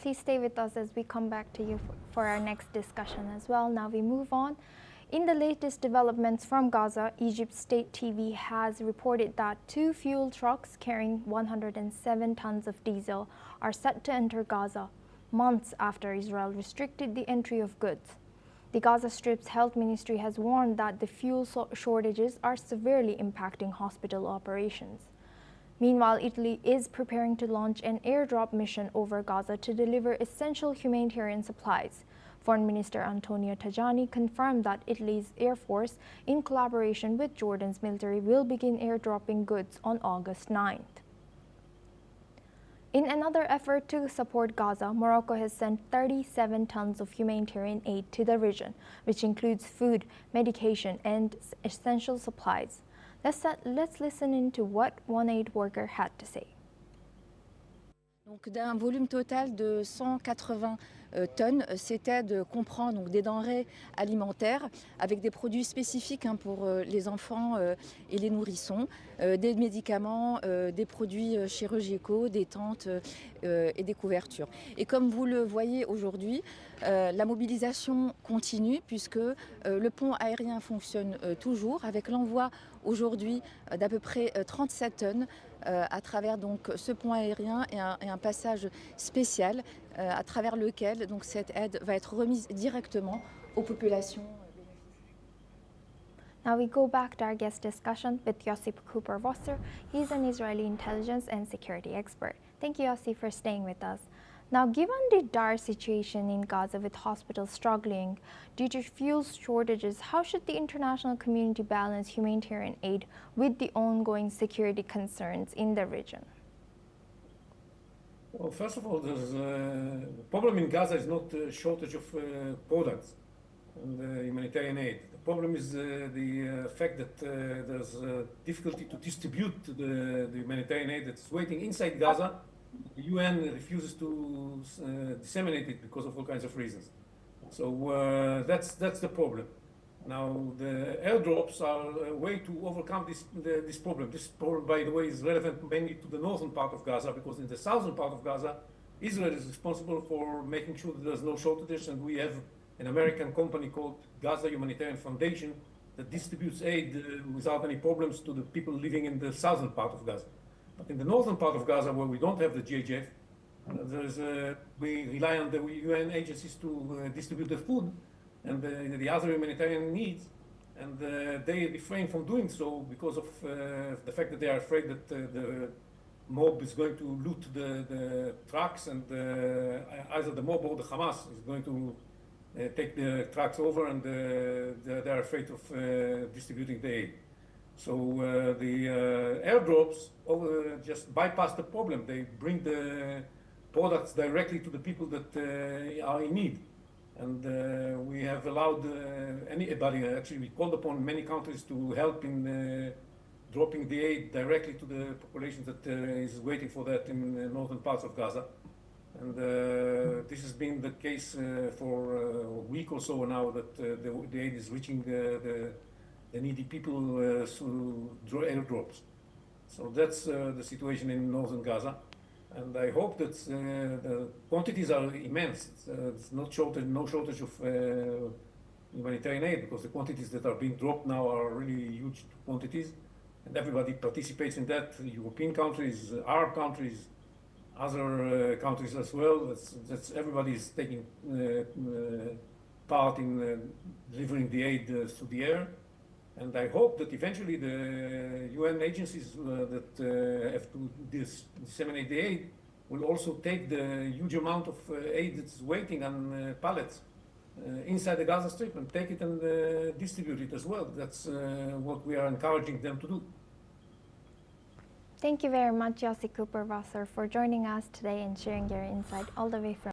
Please stay with us as we come back to you for our next discussion as well. Now we move on. In the latest developments from Gaza, Egypt State TV has reported that 2 fuel trucks carrying 107 tons of diesel are set to enter Gaza, months after Israel restricted the entry of goods. The Gaza Strip's health ministry has warned that the fuel shortages are severely impacting hospital operations. Meanwhile, Italy is preparing to launch an airdrop mission over Gaza to deliver essential humanitarian supplies. Foreign Minister Antonio Tajani confirmed that Italy's Air Force, in collaboration with Jordan's military, will begin airdropping goods on August 9th. In another effort to support Gaza, Morocco has sent 37 tons of humanitarian aid to the region, which includes food, medication, and essential supplies. Let's listen into what one aid worker had to say. Donc d'un volume total de 180 tonnes, c'était de comprendre donc, des denrées alimentaires avec des produits spécifiques pour les enfants et les nourrissons, des médicaments, des produits chirurgicaux, des tentes et des couvertures. Et comme vous le voyez aujourd'hui, la mobilisation continue puisque le pont aérien fonctionne toujours avec l'envoi aujourd'hui d'à peu près 37 tonnes à travers donc, ce pont aérien et un passage spécial à travers lequel donc, cette aide va être remise directement aux populations. Now we go back to our guest discussion with Yossi Cooper-Wasser. He's an Israeli intelligence and security expert. Thank you, Yossi, for staying with us. Now, given the dire situation in Gaza with hospitals struggling due to fuel shortages, how should the international community balance humanitarian aid with the ongoing security concerns in the region? Well, first of all, the problem in Gaza is not a shortage of products and humanitarian aid. The problem is the fact that there's difficulty to distribute the humanitarian aid that's waiting inside Gaza. The UN refuses to disseminate it because of all kinds of reasons. So that's the problem. Now, the airdrops are a way to overcome this problem. This problem, by the way, is relevant mainly to the northern part of Gaza, because in the southern part of Gaza, Israel is responsible for making sure that there's no shortages, and we have an American company called Gaza Humanitarian Foundation that distributes aid without any problems to the people living in the southern part of Gaza. But in the northern part of Gaza, where we don't have the GHF, we rely on the UN agencies to distribute the food and the other humanitarian needs, and they refrain from doing so because of the fact that they are afraid that the mob is going to loot the trucks, and either the mob or the Hamas is going to take the trucks over, and they are afraid of distributing the aid. So the airdrops just bypass the problem. They bring the products directly to the people that are in need. And we have allowed anybody, actually we called upon many countries to help in dropping the aid directly to the population that is waiting for that in the northern parts of Gaza. And this has been the case for a week or so now, that the aid is reaching the needy people through airdrops. So that's the situation in northern Gaza. And I hope that the quantities are immense. It's no shortage of humanitarian aid, because the quantities that are being dropped now are really huge quantities. And everybody participates in that, European countries, Arab countries, other countries as well. Everybody is taking part in delivering the aid through the air. And I hope that eventually the UN agencies that have to disseminate the aid will also take the huge amount of aid that's waiting on pallets inside the Gaza Strip and take it and distribute it as well. That's what we are encouraging them to do. Thank you very much, Yossi Cooper-Wasser, for joining us today and sharing your insight all the way from